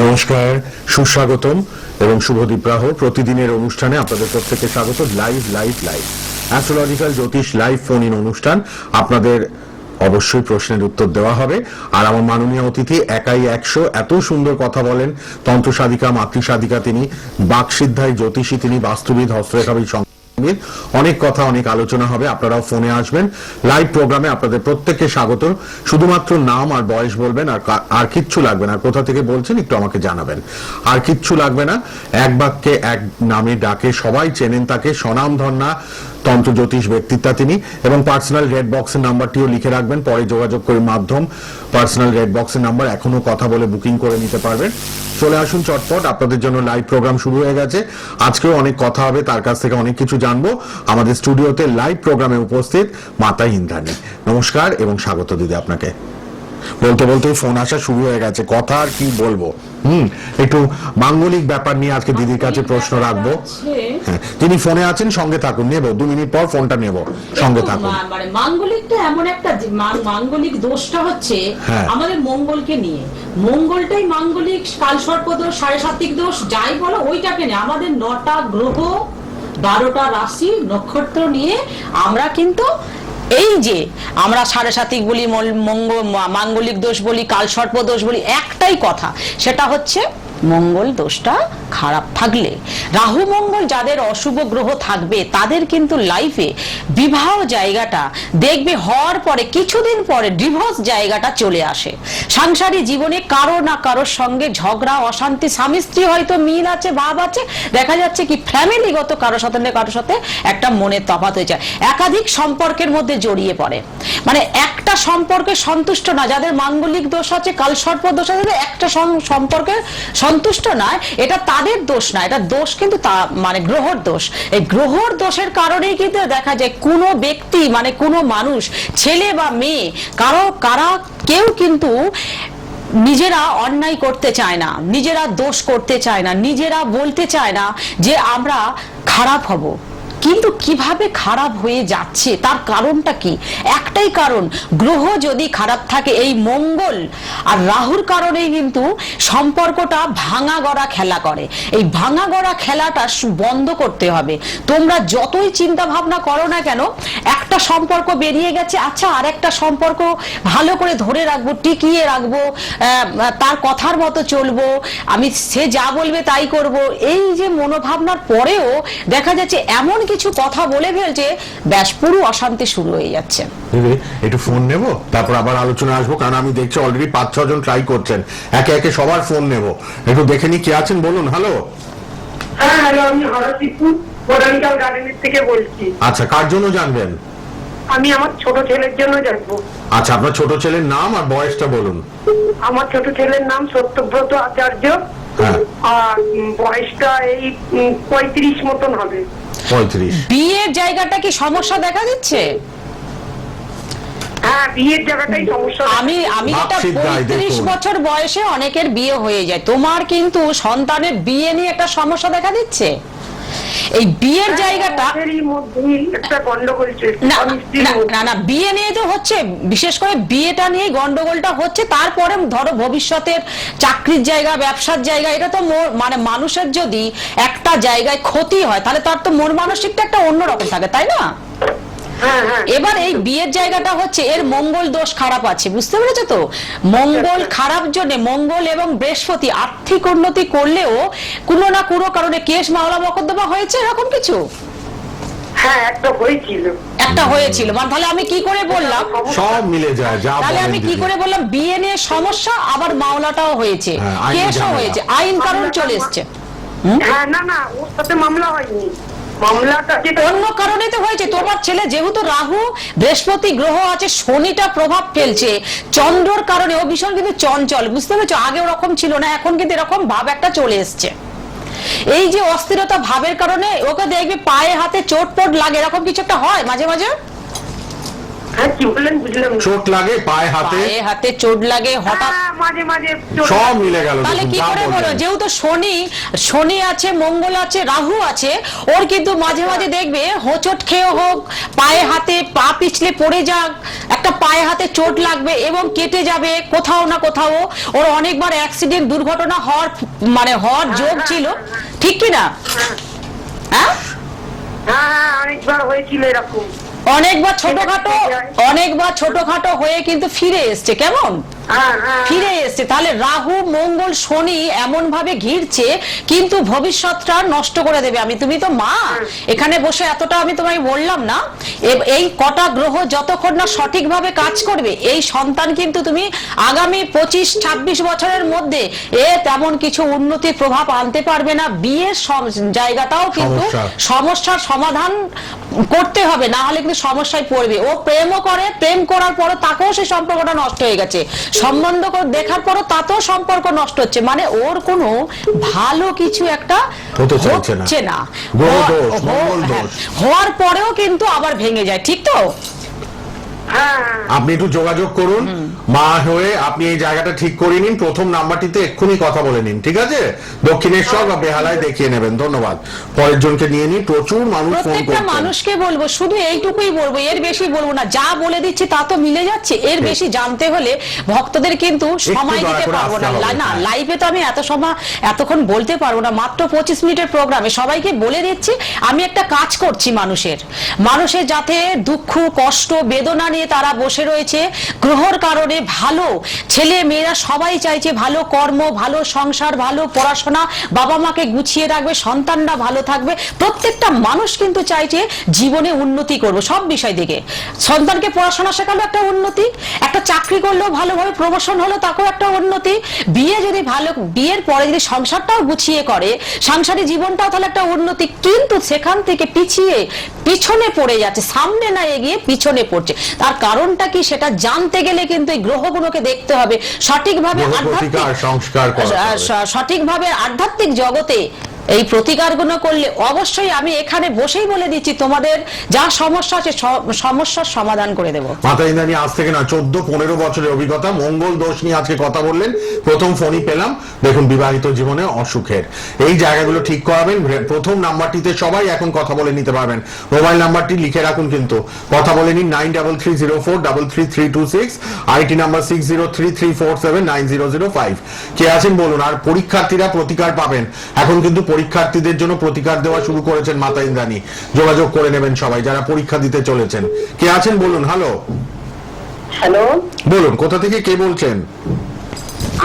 নমস্কার, সুস্বাগতম এবং শুভ দ্বীপ্রাহ। প্রতিদিনের অনুষ্ঠানে আপনাদের প্রত্যেককে স্বাগত। Live astrological Jyotish live phone in অনুষ্ঠান। আপনাদের অবশ্যই প্রশ্নের উত্তর দেওয়া হবে। আর আমার মাননীয় অতিথি একাই 100, এত সুন্দর কথা বলেন। তন্ত্র সাধিকা, মাতৃ সাধিকা তিনি, বাকসিদ্ধায় জ্যোতিষী তিনি, বাস্তুবিদ, হস্তরেখাবিদ, অনেক কথা, অনেক আলোচনা হবে। আপনারাও ফোনে আসবেন। লাইভ প্রোগ্রামে আপনাদের প্রত্যেককে স্বাগত। শুধুমাত্র নাম আর বয়স বলবেন, আর কিচ্ছু লাগবে না। কোথা থেকে বলছেন একটু আমাকে জানাবেন, আর কিচ্ছু লাগবে না। এক বাক্যে এক নামে ডাকে সবাই চেনেন তাকে, স্বনামধন্যা তন্ত্র জ্যোতিষ ব্যক্তিত্বা তিনি। এবং পার্সোনাল রেড বক্সের নাম্বারটিও লিখে রাখবেন, পরে যোগাযোগ করে মাধ্যম পার্সোনাল রেড বক্সের নাম্বার, এখনো কথা বলে বুকিং করে নিতে পারবেন। চলে আসুন চটপট, আপনাদের জন্য লাইভ প্রোগ্রাম শুরু হয়ে গেছে। আজকেও অনেক কথা হবে, তার কাছ থেকে অনেক কিছু জানবো। আমাদের স্টুডিওতে লাইভ প্রোগ্রামে উপস্থিত মাতা ইন্দ্রাণী। নমস্কার এবং স্বাগত দিদি আপনাকে। বলতে বলতে ফোন আসা শুরু হয়ে গেছে, কথা আর কি বলবো। একটু মাঙ্গলিক ব্যাপার নিয়ে আজকে দিদির কাছে প্রশ্ন রাখবো। হ্যাঁ, তিনি ফোনে আছেন, সঙ্গে থাকুন, নেব 2 মিনিট পর ফোনটা নেব, সঙ্গে থাকুন। মানে মাঙ্গলিকটা এমন একটা মাঙ্গলিক দোষটা হচ্ছে আমাদের মঙ্গলকে নিয়ে। মঙ্গলটাই মাঙ্গলিক, কালসর্প দোষ, সাড়ে সাত্বিক দোষ যাই বলো ওইটাকে নিয়ে। আমাদের 9টা গ্রহ, 12টা রাশি, নক্ষত্র নিয়ে আমরা কিন্তু এই যে আমরা সাড়ে সাতিক বলি, মাঙ্গলিক দোষ বলি, কালসর্প দোষ বলি, একটাই কথা, সেটা হচ্ছে মঙ্গল দোষটা খারাপ থাকলে, রাহু মঙ্গল যাদের অশুভ গ্রহ থাকবে তাদের কিন্তু লাইফে বিবাহ জায়গাটা দেখবে হওয়ার পরে কিছুদিন পরে ডিভোর্স জায়গাটা চলে আসে। সাংসারিক জীবনে কারো না কারোর সঙ্গে ঝগড়া, অশান্তি, স্বামী স্ত্রী হয়তো মিল আছে, ভাব আছে, দেখা যাচ্ছে কি ফ্যামিলিগত কারোর সাথে একটা মনের তফাৎ হয়ে যায়, একাধিক সম্পর্কের মধ্যে জড়িয়ে পড়ে। মানে একটা সম্পর্কে সন্তুষ্ট না, যাদের মাঙ্গলিক দোষ আছে, কালসর্প দোষ আছে, একটা সম্পর্কে সন্তুষ্ট নয়, এটা তাদের দোষ না, এটা দোষ কিন্তু মানে গ্রহর দোষ। এই গ্রহর দোষের কারণেই কিন্তু দেখা যায় কোনো ব্যক্তি, মানে কোনো মানুষ, ছেলে বা মেয়ে, কেউ কিন্তু নিজেরা অন্যায় করতে চায় না, নিজেরা দোষ করতে চায় না, নিজেরা বলতে চায় না যে আমরা খারাপ হব। কিন্তু কিভাবে খারাপ হয়ে যাচ্ছে তার কারণটা কি? একটাই কারণ, গ্রহ যদি খারাপ থাকে, এই মঙ্গল আর রাহুর কারণেই কিন্তু সম্পর্কটা ভাঙা গড়া খেলা করে। এই ভাঙা গড়া খেলাটা বন্ধ করতে হবে। তোমরা যতই চিন্তা ভাবনা করো না কেন, একটা সম্পর্ক বেরিয়ে গেছে, আচ্ছা আর একটা সম্পর্ক ভালো করে ধরে রাখবো, টিকিয়ে রাখবো, তার কথার মতো চলবো, আমি সে যা বলবে তাই করব, এই যে মনোভাবনার পরেও দেখা যাচ্ছে এমন কিছু কথা বলে ফেলছে, ব্যাস পুরো অশান্তি শুরু হয়ে যাচ্ছে। একটু ফোন নেব, তারপর আবার আলোচনা আসবো, কারণ আমি দেখছি অলরেডি 5-6 জন ট্রাই করছেন। একে একে সবার ফোন নেব, একটু দেখে নি কে আছেন, বলুন। হ্যালো। হ্যাঁ, হ্যালো, আমি হরদীপুর বোটানিক্যাল গার্ডেনের থেকে বলছি। আচ্ছা, কার জন্য জানবেন? আমি আমার ছোট ছেলের জন্য জানবো। আচ্ছা, আপনার ছোট ছেলের নাম আর বয়সটা বলুন। আমার ছোট ছেলের নাম সত্যব্রত আচার্য, আর বয়সটা এই 35 মতন হবে। 35। বিয়ের জায়গাটা কি সমস্যা দেখা দিচ্ছে? হ্যাঁ, বিয়ের জায়গাটাই সমস্যা। আমি যেটা 35 বছর বয়সে অনেকের বিয়ে হয়ে যায়, তোমার কিন্তু সন্তানের বিয়ে নিয়ে একটা সমস্যা দেখা দিচ্ছে। এই বিয়ের জায়গাটা একটা গন্ডগোল চলছে। না, বিয়ে নিয়ে তো হচ্ছে, বিশেষ করে বিয়েটা নিয়ে গন্ডগোলটা হচ্ছে। তারপরে ধরো ভবিষ্যতের চাকরির জায়গা, ব্যবসার জায়গা, এটা তো মানে মানুষের যদি একটা জায়গায় ক্ষতি হয় তাহলে তার তো মন মানসিকটা একটা অন্যরকম থাকে, তাই না? এবার এই বিয়ের জায়গাটা হচ্ছে এর মঙ্গল দোষ খারাপ আছে, বুঝতে পেরেছো তো? মঙ্গল খারাপ জন্য, মঙ্গল এবং বৃহস্পতি আর্থিক উন্নতি করলেও কোনো না কোনো কারণে কেস মামলা মকদ্দমা হয়েছে, এরকম কিছু একটা হয়েছিল। মানে তাহলে আমি কি করে বললাম, সব মিলে যায়, তাহলে আমি কি করে বললাম বিয়ে নিয়ে সমস্যা, আবার মামলাটাও হয়েছে, কেসও হয়েছে, আইন কারণ চলে এসছে। না, ওর সাথে মামলা হয়নি, অন্য কারণে তো হয়েছে। তোমার ছেলে যেহেতু রাহু, বৃহস্পতি গ্রহ আছে, শনিটা প্রভাব ফেলছে, চন্দ্রর কারণে ও ভীষণ কিন্তু চঞ্চল, বুঝতে পেরেছো? আগে ওরকম ছিল না, এখন কিন্তু এরকম ভাব একটা চলে এসছে। এই যে অস্থিরতা ভাবের কারণে ওকে দেখবে পায়ে হাতে চোট পোট লাগে, এরকম কিছু একটা হয় মাঝে মাঝে। হ্যাঁ কি বললেন বুঝলাম না। চোট লাগে পায়ে হাতে, পায়ে হাতে চোট লাগে হঠাৎ, হ্যাঁ, মাঝে মাঝে চোট- সব মিলে গেল। তাহলে দেখুন, কি যা করে বলো, বললেন। যেহেতু শনি আছে, মঙ্গল আছে, রাহু আছে, ওর কিন্তু মাঝে মাঝে দেখবে হোঁচট খেয়ে হোক, পায়ে হাতে পা পিছলে পড়ে যাক, একটা পায়ে হাতে চোট লাগবে এবং কেটে যাবে কোথাও না কোথাও। ওর অনেকবার অ্যাক্সিডেন্ট দুর্ঘটনা হওয়ার যোগ ছিল, ঠিক কি না? হ্যাঁ, হ্যাঁ অনেকবার হয়েছিল এরকম। অনেকবার ছোটখাটো হয়ে কিন্তু ফিরে এসছে। কেমন হ্যাঁ হ্যাঁ ফিরে এসছে? তাহলে রাহু মঙ্গল শনি এমন ভাবে ঘিরছে, কিন্তু ভবিষ্যৎটা নষ্ট করে দেবে। তুমি তো মা, এখানে বসে এতটা আমি তোমায় বললাম না, এই কটা গ্রহ যতক্ষণ না সঠিকভাবে কাজ করবে, এই সন্তান কিন্তু তুমি আগামী 25-26 বছরের মধ্যে তেমন কিছু উন্নতির প্রভাব আনতে পারবে না। বিয়ের জায়গাটাও কিন্তু সমস্যার সমাধান করতে হবে, না হলে কিন্তু সমস্যায় পড়বে। ও প্রেমও করে, প্রেম করার পর তাকেও সেই সম্পর্কটা নষ্ট হয়ে গেছে, সম্বন্ধ দেখার পরও তাতেও সম্পর্ক নষ্ট হচ্ছে, মানে ওর কোনো ভালো কিছু একটা হচ্ছে না। হওয়ার পরেও কিন্তু আবার ভেঙে যায়, ঠিক তো? আপনি একটু যোগাযোগ করুন, মা হয়ে আপনি এই জায়গাটা ঠিক করে নিন, প্রথম নাম্বারটিতে এক্ষুনি কথা বলে নিন, ঠিক আছে? দক্ষিণেশ্বর বা বেহালায় দেখিয়ে নেবেন। ধন্যবাদ। পরের জনকে নিয়ে নিন, প্রচুর মানুষ ফোন প্রত্যেকটা করছেন। মানুষকে বলবো, শুধু এইটুকুই বলবো, এর বেশি বলবো না। যা বলে দিচ্ছি তা তো মিলে যাচ্ছে, এর বেশি জানতে হলে ভক্তদের কিন্তু সময় দিতে পারবো না। না, লাইভে তো আমি এতক্ষণ বলতে পারবো না, মাত্র 25 মিনিটের প্রোগ্রামে সবাইকে বলে দিচ্ছি আমি একটা কাজ করছি মানুষের যাতে দুঃখ কষ্ট বেদনা নিয়ে তারা বসে রয়েছে, গ্রহর কারণে ভালো ছেলে মেয়েরা সবাই চাইছে ভালো কর্ম, ভালো সংসার, ভালো পড়াশোনা, বাবা মাকে গুছিয়ে রাখবে, সন্তানরা ভালো থাকবে। প্রত্যেকটা মানুষ কিন্তু চাইছে জীবনে উন্নতি করবো সব বিষয় থেকে। সন্তানকে পড়াশোনা শেখালো একটা উন্নতি, একটা চাকরি করলেও ভালোভাবে প্রমোশন হলো তাকেও একটা উন্নতি, বিয়ের পরে যদি সংসারটাও গুছিয়ে করে, সাংসারিক জীবনটাও তাহলে একটা উন্নতি। কিন্তু সেখান থেকে পিছনে পড়ে যাচ্ছে, সামনে না এগিয়ে পিছনে পড়ছে। তার কারণটা কি সেটা জানতে গেলে কিন্তু এই গ্রহগুলোকে দেখতে হবে, সঠিকভাবে আধ্যাত্মিক জগতে এই প্রতিকারগুলো করলে অবশ্যই আমি এখানে বসেই বলে দিচ্ছি তোমাদের যা সমস্যা আছে সমস্যার সমাধান করে দেবো। মাতা ইন্দ্রাণী আজ থেকে না 14-15 বছরের অভিজ্ঞতা, মঙ্গল দোষ নিয়ে আজকে কথা বললেন, প্রথম ফোনই পেলাম। দেখুন, বিবাহিত জীবনে অসুখের এই জায়গাগুলো ঠিক করাবেন। প্রথম নাম্বারটিতে সবাই এখন কথা বলে নিতে পারবেন। মোবাইল নাম্বারটি লিখে রাখুন, কিন্তু কথা বলে নিন 9330433326, আইটি নাম্বার 6033479005। কে আছেন বলুন। আর পরীক্ষার্থীরা প্রতিকার পাবেন, এখন কিন্তু পরীক্ষার্থীদের জন্য প্রতিকার দেওয়া শুরু করেছেন মাতা ইন্দ্রাণী। যোগাযোগ করে নেবেন সবাই যারা পরীক্ষা দিতে চলেছেন। কে আছেন বলুন। হ্যালো, হ্যালো, বলুন কোথা থেকে কে বলছেন?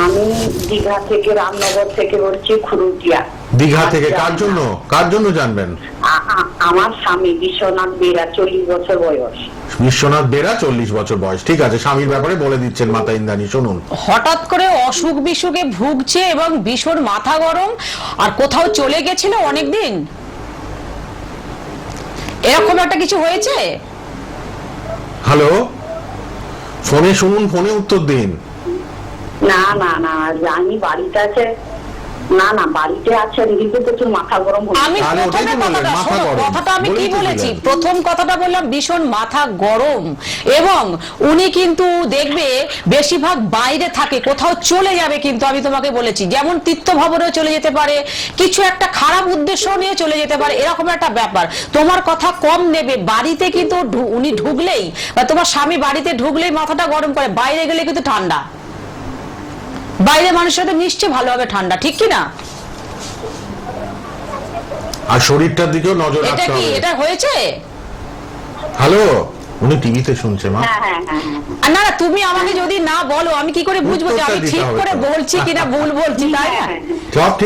আমি দীঘা থেকে, রামনগর থেকে বলছি, খুরুটিয়া। দীঘা থেকে কার জন্য জানবেন? আমার স্বামী বিশ্বনাথ বেরা, 40 বছর বয়স। বিশ্বনাথ বেরা, 40 বছর বয়স। ঠিক আছে, স্বামীর ব্যাপারে বলে দিচ্ছেন মাতা ইন্দ্রাণী, শুনুন। হঠাৎ করে অসুখ বিসুখে ভুগছে এবং ভীষণ মাথা গরম, আর কোথাও চলে গেছিল অনেকদিন, এরকম একটা কিছু হয়েছে? হ্যালো, ফোনে শুনুন, ফোনে উত্তর দিন। না না না, আমি বাড়িতে আছে। না না, বাড়িতে আছেন কিন্তু প্রচুর মাথা গরম। আমি প্রথমে কথাটা আমি কি বলেছি? প্রথম কথাটা বললাম ভীষণ মাথা গরম, এবং উনি কিন্তু দেখবে বেশিরভাগ বাইরে থাকে, কোথাও চলে যাবে। কিন্তু আমি তোমাকে বলেছি, যেমন তীর্থ ভবনেও চলে যেতে পারে, কিছু একটা খারাপ উদ্দেশ্য নিয়ে চলে যেতে পারে, এরকম একটা ব্যাপার। তোমার কথা কম নেবে। বাড়িতে কিন্তু উনি ঢুকলেই, বা তোমার স্বামী বাড়িতে ঢুকলেই মাথাটা গরম করে, বাইরে গেলে কিন্তু ঠান্ডা। বাইরে মানুষের সাথে মিশছে ভালোভাবে, ঠান্ডা, ঠিক কি না? আর শরীরটার দিকেও নজর রাখতে হবে। এটা হয়েছে? হ্যালো, উনি টিভিতে শুনছে মা। না না, তুমি আমাকে যদি না বলো আমি কি করে বুঝবো যে আমি ঠিক করে বলছি কিনা ভুল বলছি, তাই না?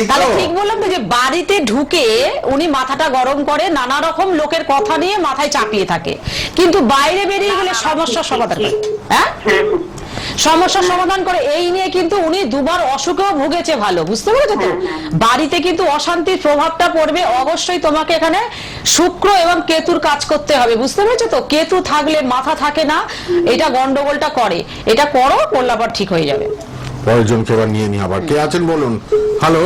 তাহলে ঠিক বললাম তো, যে বাড়িতে ঢুকে উনি মাথাটা গরম করে, নানা রকম লোকের কথা নিয়ে মাথায় চাপিয়ে থাকে, কিন্তু বাইরে বেরিয়ে গেলে সমস্যার সমাধান করে। হ্যাঁ, সমস্যার সমাধান করে। এই নিয়ে কিন্তু উনি দুবার অসুখেও ভুগেছে, ভালো বুঝতে পেরেছো তো? বাড়িতে কিন্তু অশান্তির প্রভাবটা পড়বে অবশ্যই। তোমাকে এখানে শুক্র এবং কেতুর কাজ করতে হবে, বুঝতে পেরেছো তো? কেতু থাকলে মাথা থাকে না, এটা গন্ডগোলটা করে। এটা করো, করলে আবার ঠিক হয়ে যাবে। প্রয়োজনকে এবার নিয়ে নি আবার। কে আছেন বলুন। হ্যালো,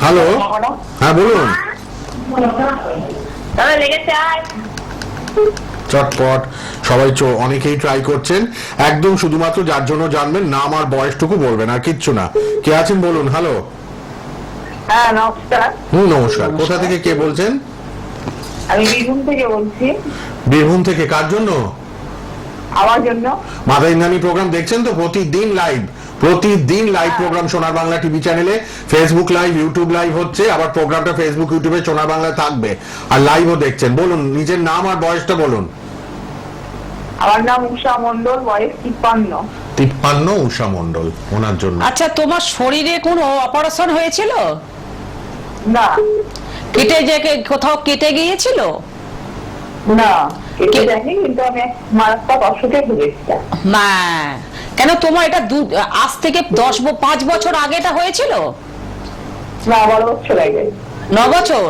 হ্যালো, হ্যাঁ বলুন। চটপট সবাই অনেকেই ট্রাই করছেন, একদম শুধুমাত্র যার জন্য জানবেন নাম আর বয়সটুকু বলবেন, আর কিচ্ছু না। কে আছেন বলুন। হ্যালো। হ্যাঁ নমস্কার, নমস্কার। কোথা থেকে কে বলছেন? আমি বীরভূম থেকে বলছি। বীরভূম থেকে? কার জন্য? আমার জন্য। মাতা ইন্দ্রাণী প্রোগ্রাম দেখছেন তো? প্রতিদিন লাইভ প্রোগ্রাম সোনার বাংলা টিভি চ্যানেলে, ফেসবুক লাইভ, ইউটিউব লাইভ হচ্ছে, আবার প্রোগ্রামটা ফেসবুক ইউটিউবে সোনার বাংলায় থাকবে, আর লাইভও দেখছেন। বলুন নিজের নাম আর বয়সটা বলুন। আমার নাম উষা মণ্ডল, বয়স 53। 53, উষা মণ্ডল, ওনার জন্য। আচ্ছা, তোমার শরীরে কোনো অপারেশন হয়েছিল? না কেটে যে কোথাও কেটে গিয়েছিল? না, এটা জানি, কিন্তু আমি এক মারাত্মক অসুখে ভুগেছিলাম। না, কেন তোমার এটা আজ থেকে 5 বছর আগে এটা হয়েছিল? না, 12 বছর আগে। 9 বছর?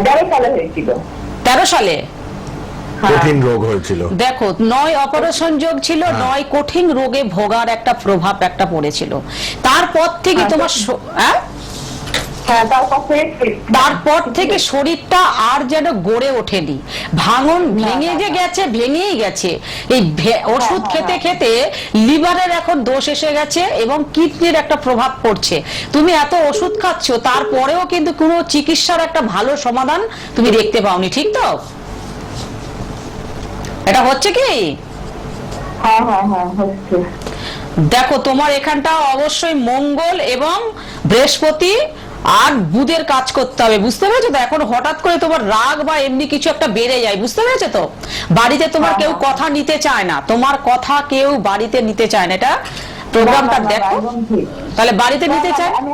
13 সালে হয়েছিল। 13 সালে? কঠিন রোগ হয়েছিল। দেখো, 9 অপারেশন যোগ ছিল, 9 কঠিন রোগে ভোগার একটা প্রভাব একটা পড়েছিল। তারপর থেকে তোমার তারপর থেকে শরীরটা আর যেন গড়ে ওঠেনি, ভেঙে যে গেছে, ভেঙেই গেছে। এই ওষুধ খেতে খেতে লিভারের এখন দোষ এসে গেছে এবং কিডনির একটা প্রভাব পড়ছে। তুমি এত ওষুধ খাচ্ছ, তারপরেও কিন্তু কোনো চিকিৎসার একটা ভালো সমাধান তুমি দেখতে পাওনি, ঠিক তো? এটা হচ্ছে কি? দেখো, তোমার এখানটা অবশ্যই মঙ্গল এবং বৃহস্পতি আর বুধের কাজ করতে হবে, বুঝতে পেরেছো তো? এখন হঠাৎ করে তোমার রাগ বা এমনি কিছু একটা বেড়ে যায়, বুঝতে পেরেছো তো? বাড়িতে তোমার কেউ কথা নিতে চায় না, তোমার কথা কেউ বাড়িতে নিতে চায় না। এটা প্রোগ্রামটা দেখো, তাহলে বাড়িতে নিতে চায়। আমি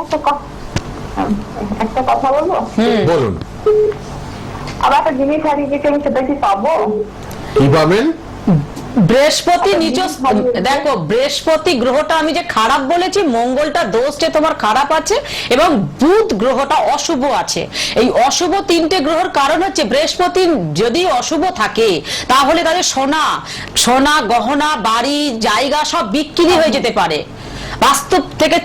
একটা কথা বলবো। বলুন। আবার একটা জিনিস হারিয়ে গেছে, আমি সেটা কি পাবো? কি পাবেন? বৃহস্পতি নিজ, দেখো বৃহস্পতি গ্রহটা আমি যে খারাপ বলেছি, মঙ্গলটা দোষে তোমার খারাপ আছে এবং বুধ গ্রহটা অশুভ আছে। এই অশুভ 3টে গ্রহের কারণ হচ্ছে, বৃহস্পতি যদি অশুভ থাকে তাহলে তাদের সোনা গহনা, বাড়ি, জায়গা সব বিক্রি হয়ে যেতে পারে, বাস্তব থেকে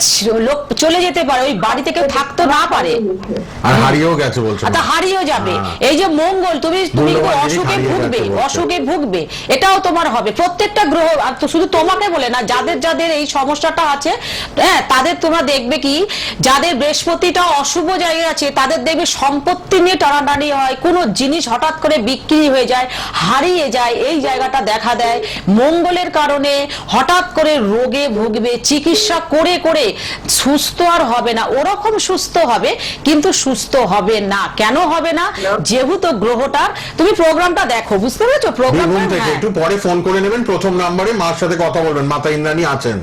লোক চলে যেতে পারে, ওই বাড়িতে কেউ থাকতে না পারে, আর হারিয়েও গেছে বলছো? হারিয়েও যাবে। এই যে মঙ্গল, তুমি অসুখে ভুগবে, এটাও তোমার হবে। প্রত্যেকটা গ্রহ, শুধু তোমাকে বলে না, যাদের এই সমস্যাটা আছে, হ্যাঁ, তাদের তোমরা দেখবে কি, যাদের বৃহস্পতিটা অশুভ জায়গায় আছে, তাদের দেখবে সম্পত্তি নিয়ে টানাটানি হয়, কোনো জিনিস হঠাৎ করে বিক্রি হয়ে যায়, হারিয়ে যায়, এই জায়গাটা দেখা দেয়। মঙ্গলের কারণে হঠাৎ করে রোগে ভুগবে, চিকিৎসা করে করে সুস্থ আর হবে না, ওরকম সুস্থ হবে কিন্তু সুস্থ হবে না। কেন হবে না? যেহেতু গ্রহটার, তুমি প্রোগ্রামটা দেখো, বুঝতে পেরেছো? প্রোগ্রামটা থেকে একটু পরে ফোন করে নেবেন, প্রথম নাম্বারে মার সাথে কথা বলবেন, মাতা ইন্দ্রাণী আছেন।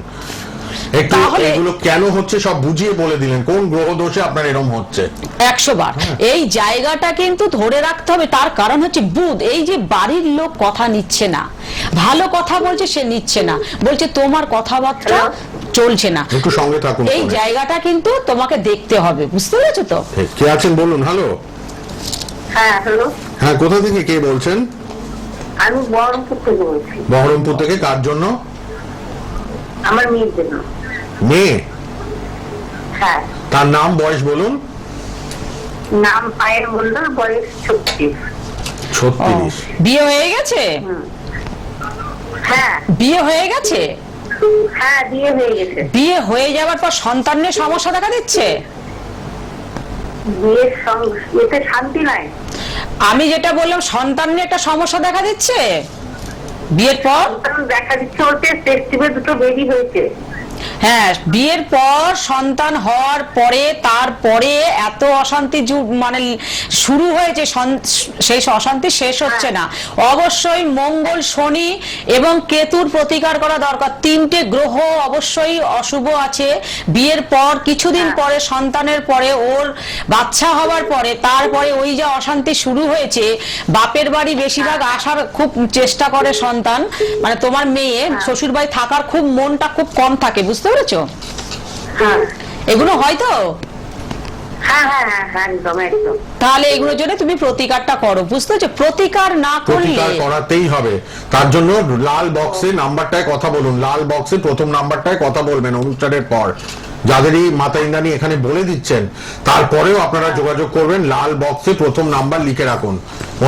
একটু এগুলো কেন হচ্ছে সব বুঝিয়ে বলে দিলেন, কোন গ্রহ দোষে আপনার এরকম হচ্ছে 100 বার। এই জায়গাটা কিন্তু ধরে রাখতে হবে, তার কারণ হচ্ছে বুধ। এই যে বাড়ির লোক কথা নিচ্ছে না, ভালো কথা বলছে, সে নিচ্ছে না, বলছে তোমার কথাবার্তা চলছে না, একটু সঙ্গে থাকুন। এই জায়গাটা কিন্তু তোমাকে দেখতে হবে, বুঝতে পেরেছো তো? কে আছেন বলুন। হ্যালো। হ্যাঁ হ্যালো। হ্যাঁ, কোথা থেকে কে বলছেন? আমি বহরমপুর থেকে বলছি। বহরমপুর থেকে? কার জন্য? আমার মেয়ের জন্য। মেয়ে? হ্যাঁ। তার নাম, বয়স বলুন। নাম পায়েল মণ্ডল, বয়স 36। 36। বিয়ে হয়ে গেছে? হ্যাঁ। বিয়ে হয়ে গেছে? হ্যাঁ, বিয়ে হয়ে গেছে। বিয়ে হয়ে যাওয়ার পর সন্তানের সমস্যা দেখা দিচ্ছে? বিয়ের এতে শান্তি নাই। আমি যেটা বললাম, সন্তান নিয়ে একটা সমস্যা দেখা দিচ্ছে বিয়ের পর? দেখা দিচ্ছে ওতে টেস্টিভে 2টো বেবি হয়েছে। হ্যাঁ, বিয়ের পর সন্তান হওয়ার পরে তারপরে এত অশান্তি মানে শুরু হয়েছে, সেই অশান্তি শেষ হচ্ছে না। অবশ্যই মঙ্গল, শনি এবং কেতুর প্রতিকার করা দরকার। 3টে গ্রহ অবশ্যই অশুভ আছে। বিয়ের পর কিছুদিন পরে, সন্তানের পরে, ওর বাচ্চা হওয়ার পরে, তারপরে ওই যে অশান্তি শুরু হয়েছে, বাপের বাড়ি বেশিরভাগ আসার খুব চেষ্টা করে সন্তান, মানে তোমার মেয়ে শ্বশুর বাড়ি থাকার খুব মনটা খুব কম থাকে, বুঝতে পেরেছো? এগুলো হয়তো তাহলে এগুলোর জন্য তুমি প্রতিকারটা করো, বুঝতে পারছো? প্রতিকার না করলে করাতেই হবে। তার জন্য লাল বক্সে নাম্বারটায় কথা বলুন, লাল বক্সে প্রথম নাম্বারটায় কথা বলবেন অনুষ্ঠানের পর। যাদেরই মাতা ইন্দ্রাণী এখানে বলে দিচ্ছেন, তারপরেও আপনারা যোগাযোগ করবেন, লাল বক্সে প্রথম নাম্বার লিখে রাখুন।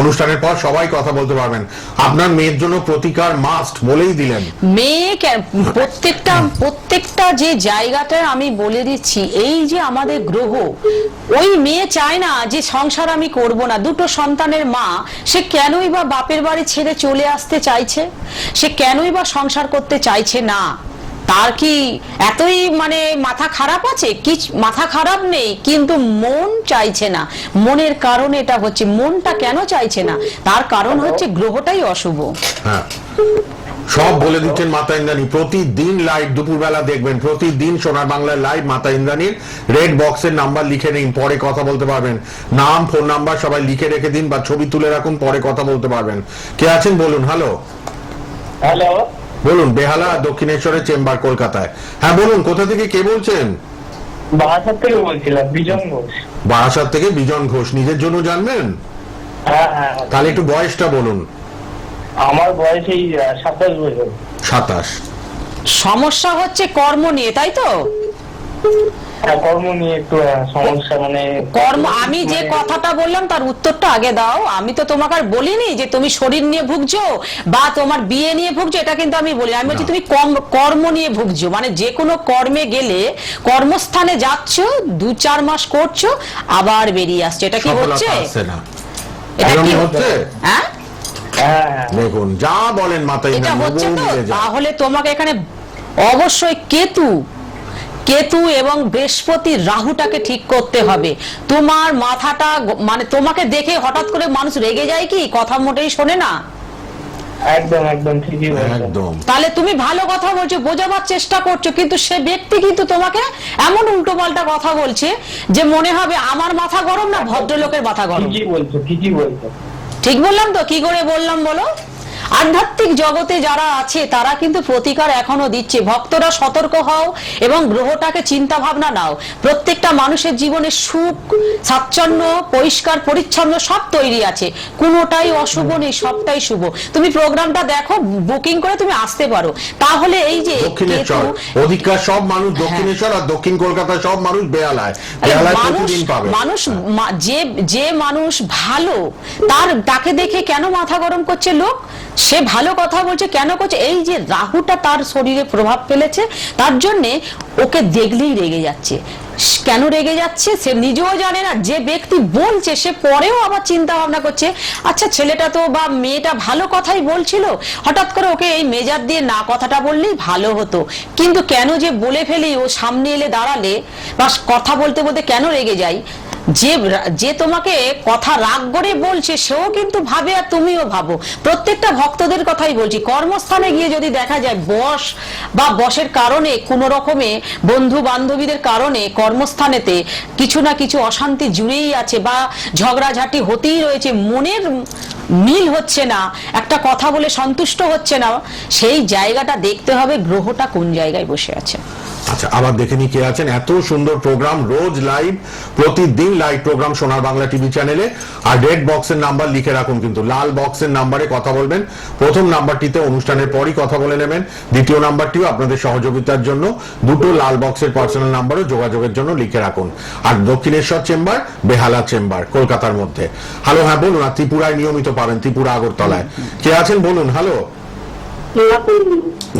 অনুষ্ঠানের পর সবাই কথা বলতে পারবেন। আপনার মেয়ের জন্য প্রতিকার মাস্ট বলেই দিলেন। মেয়ে প্রত্যেকটা যে জায়গাটা আমি বলে দিচ্ছি, এই যে আমাদের গ্রহ, ওই মেয়ে চায় না যে সংসার আমি করব না। দুটো সন্তানের মা, সে কেনই বা বাপের বাড়ি ছেড়ে চলে আসতে চাইছে, সে কেনই বা সংসার করতে চাইছে না? তার কি এতই মানে মাথা খারাপ আছে? কি মাথা খারাপ নেই, কিন্তু মন চাইছে না। মনের কারণ এটা হচ্ছে, মনটা কেন চাইছে না, তার কারণ হচ্ছে গ্রহটাই অশুভ। হ্যাঁ, সব বলে দিচ্ছেন মাতা ইন্দ্রাণী। প্রতিদিন লাইভ দুপুরবেলা দেখবেন, প্রতিদিন সোনার বাংলার লাইভ মাতা ইন্দ্রাণীর। রেড বক্সের নাম্বার লিখে নিন, পরে কথা বলতে পারবেন। নাম, ফোন নাম্বার সবাই লিখে রেখে দিন বা ছবি তুলে রাখুন, পরে কথা বলতে পারবেন। কে আছেন বলুন? হ্যালো হ্যালো, বলুন। বেহালা দক্ষিণেশ্বরের চেম্বার, কলকাতায়। হ্যাঁ বলুন, কোথা থেকে কে বলছেন? বারাসাত থেকে বলছিলাম, বিজন ঘোষ। বারাসাত থেকে বিজন ঘোষ। নিজের জন্য জানবেন? হ্যাঁ হ্যাঁ, তাহলে একটু বয়সটা বলুন। আমার বয়স এই 27 বছর। 27। সমস্যা হচ্ছে কর্ম নিয়ে, তাই তো? হ্যাঁ, কর্ম নিয়ে একটু সমস্যা, মানে কর্ম। আমি যে কথাটা বললাম তার উত্তরটা আগে দাও। আমি তো তোমাকে আর বলিনি যে তুমি শরীর নিয়ে ভুগছো বা তোমার বিয়ে নিয়ে ভুগছো, এটা কিন্তু আমি বলি। আমি বলছি তুমি কর্ম নিয়ে ভুগছো, মানে যে কোনো কর্মে গেলে, কর্মস্থানে যাচ্ছ, 2-4 মাস করছো, আবার বেরিয়ে আসছো। এটা কি হচ্ছে? এটা কি হচ্ছে? হ্যাঁ, হ্যাঁ, দেখুন যা বলেন মাতা এটা ইন্দ্রাণী, হচ্ছে তো। মিলে যায়। তাহলে তোমাকে এখানে অবশ্যই কেতু এবং বৃহস্পতি রাহুটাকে ঠিক করতে হবে। তোমার মাথাটা মানে তোমাকে দেখে হঠাৎ করে মানুষ রেগে যায় কি? কথা মোটেই শোনে না। একদম একদম ঠিকই বলছেন। একদম। তাহলে তুমি ভালো কথা বলছো, বোঝাবার চেষ্টা করছো, কিন্তু সে ব্যক্তি কিন্তু তোমাকে এমন উল্টো পাল্টা কথা বলছে যে মনে হবে আমার মাথা গরম না ভদ্রলোকের মাথা গরম। ঠিকই বলছো। ঠিক বললাম তো? কি করে বললাম বলো? আধ্যাত্মিক জগতে যারা আছে তারা কিন্তু প্রতিকার এখনো দিচ্ছে। ভক্তরা সতর্ক হও এবং গ্রহটাকে চিন্তা ভাবনা নাও। প্রত্যেকটা মানুষের জীবনে সুখ, স্বাচ্ছন্দ্য, পরিষ্কার পরিচ্ছন্ন সব তৈরি আছে, কোনোটাই অশুভ নেই, সবটাই শুভ। তুমি প্রোগ্রামটা দেখো, বুকিং করে তুমি আসতে পারো। তাহলে এই যে দক্ষিণেশ্বর অধিকার সব মানুষ দক্ষিণেশ্বর, আর দক্ষিণ কলকাতার সব মানুষ বেহালায় প্রতিদিন পাবে। মানুষ যে মানুষ ভালো, তাকে দেখে কেন মাথা গরম করছে লোক? সে ভালো কথা বলছে, কেন করছে? এই যে রাহুটা তার শরীরে প্রভাব ফেলেছে, তার জন্য ওকে দেখলেই রেগে যাচ্ছে। কেন রেগে যাচ্ছে সে নিজেও জানে না। যে ব্যক্তি বলছে সে পরেও আবার চিন্তা ভাবনা করছে, আচ্ছা ছেলেটা তো বা মেয়েটা ভালো কথাই বলছিল, হঠাৎ করে ওকে এই মেজাজ দিয়ে না কথাটা বললেই ভালো হতো। কিন্তু কেন যে বলে ফেলি, ও সামনে এলে দাঁড়ালে বা কথা বলতে বলতে কেন রেগে যাই? যে তোমাকে কথা রাগ করে বলছে সেও কিন্তু ভাবে, আর তুমিও ভাবো। প্রত্যেকটা ভক্তদের কথাই বলছি। কর্মস্থানে গিয়ে যদি দেখা যায় বস বা বসের কারণে, কোনো রকমে বন্ধু বান্ধবীদের কারণে কর্মস্থানেতে কিছু না কিছু অশান্তি জুড়েই আছে বা ঝগড়াঝাটি হতেই রয়েছে, মনের মিল হচ্ছে না, একটা কথা বলে সন্তুষ্ট হচ্ছে না, সেই জায়গাটা দেখতে হবে গ্রহটা কোন জায়গায় বসে আছে। আচ্ছা, আবার দেখে নি কে আছেন। এত সুন্দর প্রোগ্রাম, রোজ লাইভ, প্রতিদিন লাইভ প্রোগ্রাম সোনার বাংলা টিভি চ্যানেলে। আর রেড বক্সের নাম্বার লিখে রাখুন, কিন্তু লাল বক্সের নাম্বারে কথা বলবেন। প্রথম নাম্বারটিতে অনুষ্ঠানের পরই কথা বলে নেবেন, দ্বিতীয় নাম্বারটিও আপনাদের সহযোগিতার জন্য। দুটো লাল বক্সের পার্সোনাল নাম্বারও যোগাযোগের জন্য লিখে রাখুন। আর দক্ষিণেশ্বর চেম্বার, বেহালা চেম্বার, কলকাতার মধ্যে। হ্যালো, হ্যাঁ বলুন। আর ত্রিপুরায় নিয়মিত পাবেন, ত্রিপুরা আগরতলায়। কে আছেন বলুন? হ্যালো,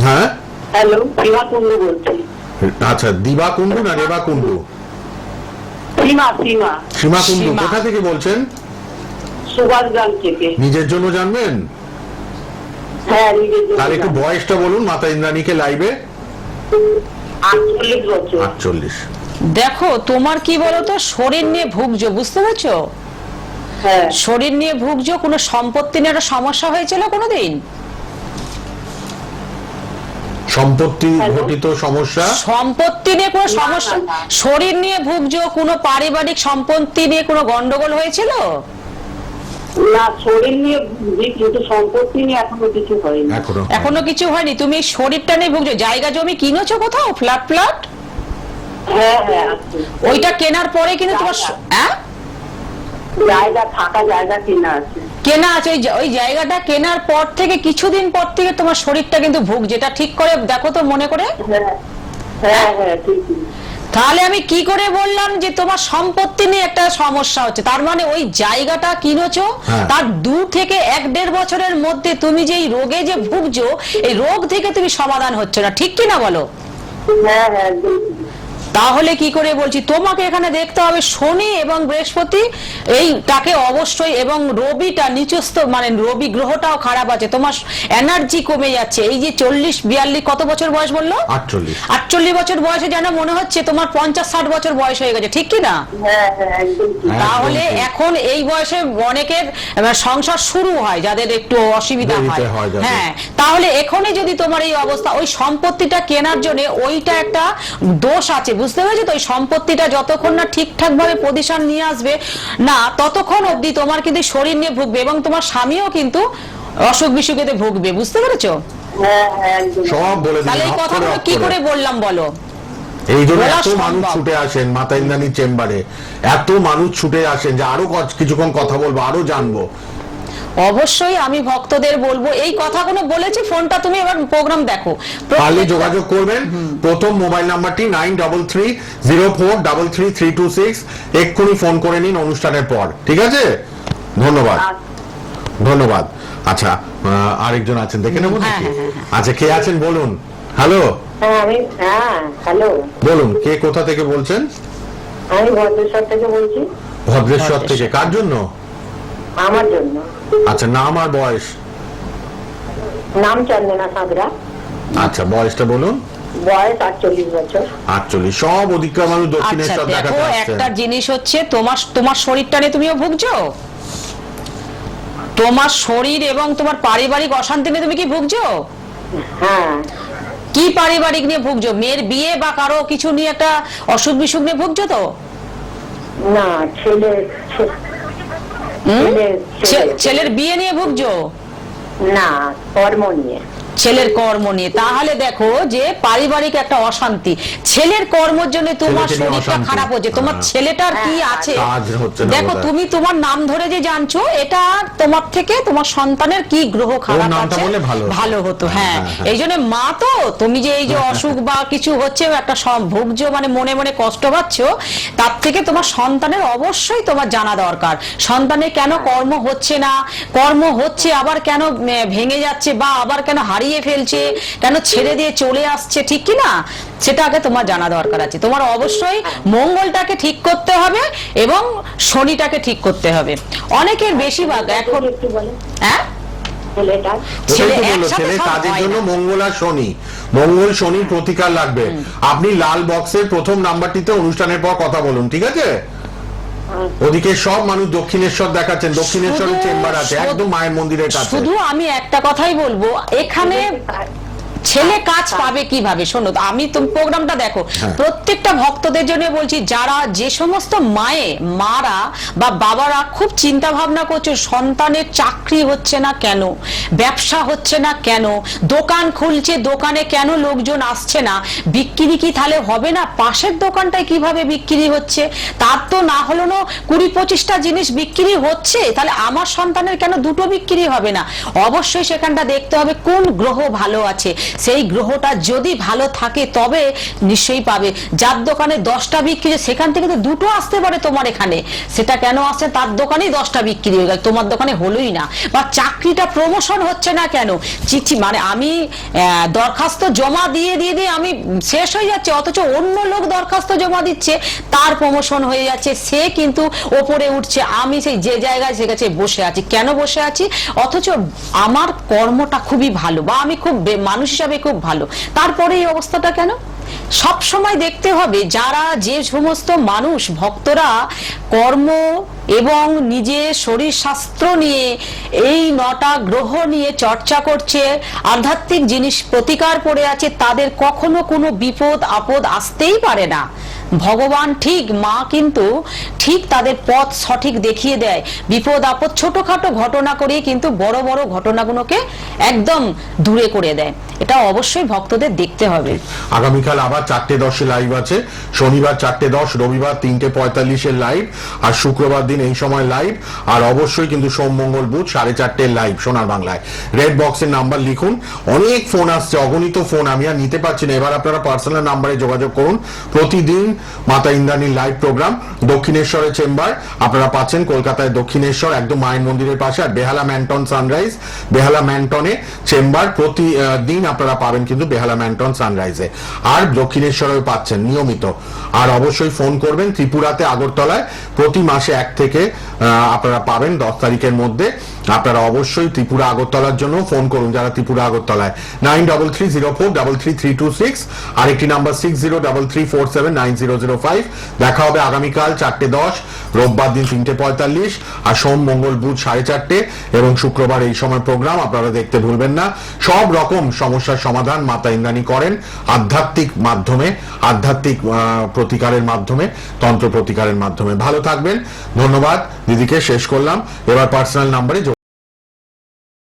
হ্যাঁ হ্যালো, সীমা কুন্ডু বলছি। আচ্ছা, দিবা কুন্ডু না রেবা কুন্ডু? সীমা কুন্ডু। কোথা থেকে বলছেন? সুভাষগ্রাম থেকে। নিজের জন্য জানবেন? হ্যাঁ, নিজের জন্য। তাহলে একটু বয়সটা বলুন মাতা ইন্দ্রাণীকে লাইভে। 48 বছর। 48। দেখো তোমার কি বলতো, শরীর নিয়ে ভুগছো, বুঝতে পারছো? হ্যাঁ, শরীর নিয়ে ভুগছো। কোনো সম্পত্তি নিয়ে একটা সমস্যা হয়েছিল কোনোদিন? সম্পত্তি ঘটিত সমস্যা? সম্পত্তি নিয়ে কোনো না, সমস্যা? না। শরীর নিয়ে ভুগছো, কোনো পারিবারিক সম্পত্তি নিয়ে কোনো গন্ডগোল হয়েছিল? না, শরীর নিয়ে ভুগছি, কিন্তু সম্পত্তি নিয়ে এখনো কিছু হয়নি। এখনো কিছু হয়নি। তুমি শরীরটা নিয়ে ভুগছো। জায়গা জমি কিনেছো কোথাও, ফ্ল্যাট? হ্যাঁ হ্যাঁ, আছে। ওইটা কেনার পরে কিন্তু তোমার হ্যাঁ থাকা জায়গা কেনা আছে। কেনা আছে। ওই জায়গাটা কেনার পর থেকে কিছুদিন পর থেকে তোমার শরীরটা কিন্তু ভুগছে। এটা ঠিক করে দেখো তো, মনে করে। হ্যাঁ হ্যাঁ হ্যাঁ, ঠিক। তাহলে আমি কি করে বললাম যে তোমার সম্পত্তি নিয়ে একটা সমস্যা হচ্ছে? তার মানে ওই জায়গাটা কিনেছো, তার 2 থেকে 1.5 বছরের মধ্যে তুমি যে এই রোগে যে ভুগছো, এই রোগ থেকে তুমি সমাধান হচ্ছে না, ঠিক কি না বলো? হ্যাঁ হ্যাঁ একদম। তাহলে কি করে বলছি, তোমাকে এখানে দেখতে হবে শনি এবং বৃহস্পতি এইটাকে অবশ্যই, এবং রবিটা নিচস্থ, মানে রবি গ্রহটাও খারাপ আছে, তোমার এনার্জি কমে যাচ্ছে। এই যে 40-42 কত বছর বয়স বললো? 48 বছর বয়সে যেন মনে হচ্ছে তোমার 50-60 বছর বয়স হয়ে গেছে, ঠিক কি না? হ্যাঁ হ্যাঁ একদম। তাহলে এখন এই বয়সে অনেকের সংসার শুরু হয় যাদের একটু অসুবিধা হয়। হ্যাঁ, তাহলে এখনই যদি তোমার এই অবস্থা, ওই সম্পত্তিটা কেনার জন্য ওইটা একটা দোষ আছে, বুঝতে পেরেছো তো? ওই সম্পত্তিটা যতক্ষণ না ঠিকঠাক ভাবে পজিশন নিয়ে আসবে না, ততক্ষণ অবধি তোমার কিন্তু শরীর নিয়ে ভুগবে, এবং তোমার স্বামীও কিন্তু অসুখ বিসুখেতে ভুগবে, বুঝতে পেরেছো? হ্যাঁ হ্যাঁ একদম। সব বলে দিন। তাহলে এই কথাগুলো কি করে বললাম বলো? এই জন্য বলা এত মানুষ সম্ভব। ছুটে আসেন মাতা ইন্দ্রাণীর চেম্বারে, এত মানুষ ছুটে আসেন যে আরো কিছুক্ষণ কথা বলবো, আরো জানবো। অবশ্যই আমি ভক্তদের বলবো, এই কথাগুলো বলেছি, ফোনটা তুমি এবার প্রোগ্রাম দেখো, পারলে যোগাযোগ করবেন। প্রথম মোবাইল নাম্বারটি 9330433326, এক্ষুনি ফোন করে নিন অনুষ্ঠানের পর, ঠিক আছে? ধন্যবাদ, ধন্যবাদ। আচ্ছা, আরেকজন আছেন, দেখে নেবো নাকি? আচ্ছা, কে আছেন বলুন। হ্যালো, হ্যাঁ হ্যালো, বলুন কে কোথা থেকে বলছেন? আমি ভদ্রেশ্বর থেকে বলছি। ভদ্রেশ্বর থেকে, কার জন্য? আমার জন্য। আচ্ছা, নাম আর বয়স? নাম চন্দনা সাঁতরা। আচ্ছা, বয়সটা বলুন। বয়স 48 বছর। 48। সব অধিকার মানুষ আচ্ছা দক্ষিণেশ্বর দেখো, দেখাতে আসছেন। একটা জিনিস হচ্ছে, তোমার শরীরটা নিয়ে তুমিও ভুগছো, তোমার শরীর এবং তোমার পারিবারিক অশান্তি নিয়ে তুমি কি ভুগছো? হ্যাঁ। কি পারিবারিক নিয়ে ভুগছো? মেয়ের বিয়ে বা কারো কিছু নিয়ে একটা অসুখ বিসুখ নিয়ে ভুগছো তো? না, ছেলের বিয়ে নিয়ে ভুগছো? না, কর্ম নিয়ে। ছেলের কর্ম নিয়ে। তাহলে দেখো যে পারিবারিক একটা অশান্তি, ছেলের কর্মের জন্য তোমার ছেলেকে নিয়ে শরীরটা অশান্তি। খারাপ হচ্ছে, তোমার ছেলেটার কি আছে কাজ হচ্ছে না দেখো, বোধহয়। তুমি তোমার নাম ধরে যে জানছো, এটা তোমার থেকে তোমার সন্তানের কি গ্রহ খারাপ নামটা আছে বললে ভালো হতো। হ্যাঁ, হ্যাঁ, হ্যাঁ। এই জন্য মা তো, তুমি যে এই যে অসুখ বা কিছু হচ্ছে একটা ভুগছো, মানে মনে মনে কষ্ট পাচ্ছ, তার থেকে তোমার সন্তানের অবশ্যই তোমার জানা দরকার, সন্তানের কেন কর্ম হচ্ছে না, কর্ম হচ্ছে আবার কেন ভেঙে যাচ্ছে, বা আবার কেন হারিয়ে ফেলছে, কেন ছেড়ে দিয়ে চলে আসছে, ঠিক কি না? সেটা আগে তোমার জানা দরকার আছে। তোমার অবশ্যই মঙ্গলটাকে ঠিক করতে হবে এবং শনিটাকে ঠিক করতে হবে। অনেকের বেশিরভাগ এখন একটু বলেন। হ্যাঁ, ছেলেটা ছেলে ওটাই তো বললো, একসাথে ছেলের সব কাজের হয় জন্য না। মঙ্গল আর শনি, মঙ্গল শনির প্রতিকার লাগবে। আপনি লাল বক্সের প্রথম নাম্বারটিতে অনুষ্ঠানের পর কথা বলুন, ঠিক আছে? ওদিকে সব মানুষ দক্ষিণেশ্বর দেখাচ্ছেন, দক্ষিণেশ্বরের চেম্বার আছে একদম মায়ের মন্দিরের কাছে। শুধু আমি একটা কথাই বলবো, এখানে ছেলে কাজ পাবে কিভাবে? শোনো, আমি তুমি প্রোগ্রামটা দেখো, প্রত্যেকটা ভক্তদের জন্য বলছি, যারা যে সমস্ত মারা বা বাবারা খুব চিন্তা ভাবনা করছে সন্তানের চাকরি হচ্ছে না কেন, ব্যবসা হচ্ছে না কেন, দোকান খুলছে, দোকানে কেন লোকজন আসছে না, বিক্রি কি তাহলে হবে না, পাশের দোকানটায় কিভাবে বিক্রি হচ্ছে, তার তো না হলো না 20-25টা জিনিস বিক্রি হচ্ছে, তাহলে আমার সন্তানের কেন দুটো বিক্রি হবে না? অবশ্যই সেখানটা দেখতে হবে কোন গ্রহ ভালো আছে, সেই গ্রহটা যদি ভালো থাকে তবে নিশ্চয়ই পাবে। যার দোকানে 10টা বিক্রি, সেখান থেকে তো দুটো আসতে পারে তোমার এখানে, সেটা কেন আসছে? তার দোকানেই 10টা বিক্রি হয়ে গেল, তোমার দোকানে হলোই না। বা চাকরিটা প্রমোশন হচ্ছে না কেন? চিঠি, মানে আমি দরখাস্ত জমা দিয়ে আমি শেষ হয়ে যাচ্ছে, অথচ অন্য লোক দরখাস্ত জমা দিচ্ছে, তার প্রমোশন হয়ে যাচ্ছে, সে কিন্তু ওপরে উঠছে, আমি সেই যে জায়গায় সে কাছে বসে আছি। কেন বসে আছি? অথচ আমার কর্মটা খুবই ভালো, বা আমি খুব মানুষ হিসাবে খুব ভালো, তারপরে এই অবস্থাটা কেন? সব সময় দেখতে হবে, যারা যে সমস্ত মানুষ ভক্তরা কর্ম এবং নিজের শরীর শাস্ত্র নিয়ে, এই 9টা গ্রহ নিয়ে চর্চা করছে, আধ্যাত্মিক জিনিস প্রতিকার পড়ে আছে, তাদের কখনো কোনো বিপদ আপদ আসতেই পারে না। ভগবান ঠিক, মা কিন্তু ঠিক তাদের পথ সঠিক দেখিয়ে দেয়। বিপদ আপদ ছোটখাটো ঘটনা করে কিন্তু বড় বড় ঘটনাগুলোকে একদম দূরে করে দেয়। এটা অবশ্যই ভক্তদের দেখতে হবে। আগামীকাল আবার 4:10 লাইভ আছে, শনিবার 4:10, রবিবার 3:45 লাইভ, আর শুক্রবার দিন এই সময় লাইভ, আর অবশ্যই কিন্তু সোম মঙ্গল বুধ 4:30 লাইভ সোনার বাংলায়। রেড বক্সের নাম্বার লিখুন, অনেক ফোন আসছে, অগণিত ফোন, আমি আর নিতে পারছি না। এবার আপনারা পার্সোনাল নাম্বারে যোগাযোগ করুন। প্রতিদিন মাতা ইন্দ্রাণীর লাইভ প্রোগ্রাম। দক্ষিণেশ্বরের চেম্বার আপনারা পাচ্ছেন কলকাতায়, দক্ষিণেশ্বর একদম মায়ের মন্দিরের পাশে। আর বেহালা ম্যান্টন সানরাইজ, বেহালা ম্যান্টনে চেম্বার প্রতিদিন আপনারা পাবেন কিন্তু বেহালা ম্যান্টন সানরাইজে। আর দক্ষিণেশ্বরেও পাচ্ছেন নিয়মিত। আর অবশ্যই ফোন করবেন। ত্রিপুরাতে আগরতলায় প্রতি মাসে 1 থেকে আপনারা পাবেন 10 তারিখের মধ্যে। আপনারা অবশ্যই ত্রিপুরা আগরতলার জন্য ফোন করুন যারা ত্রিপুরা আগরতলায়। 9330432326, আরেকটি নাম্বার 6033479005। দেখা হবে আগামীকাল 4:10, রোববার দিন 3:45, আর সোম মঙ্গল বুধ 4:30, এবং শুক্রবার এই সময় প্রোগ্রাম আপনারা দেখতে ভুলবেন না। সব রকম সমস্যার সমাধান মাতা ইন্দ্রাণী করেন আধ্যাত্মিক মাধ্যমে, আধ্যাত্মিক প্রতিকারের মাধ্যমে, তন্ত্র প্রতিকারের মাধ্যমে। ভালো থাকবেন। ধন্যবাদ দিদিকে, শেষ করলাম। এবার পার্সোনাল নাম্বারে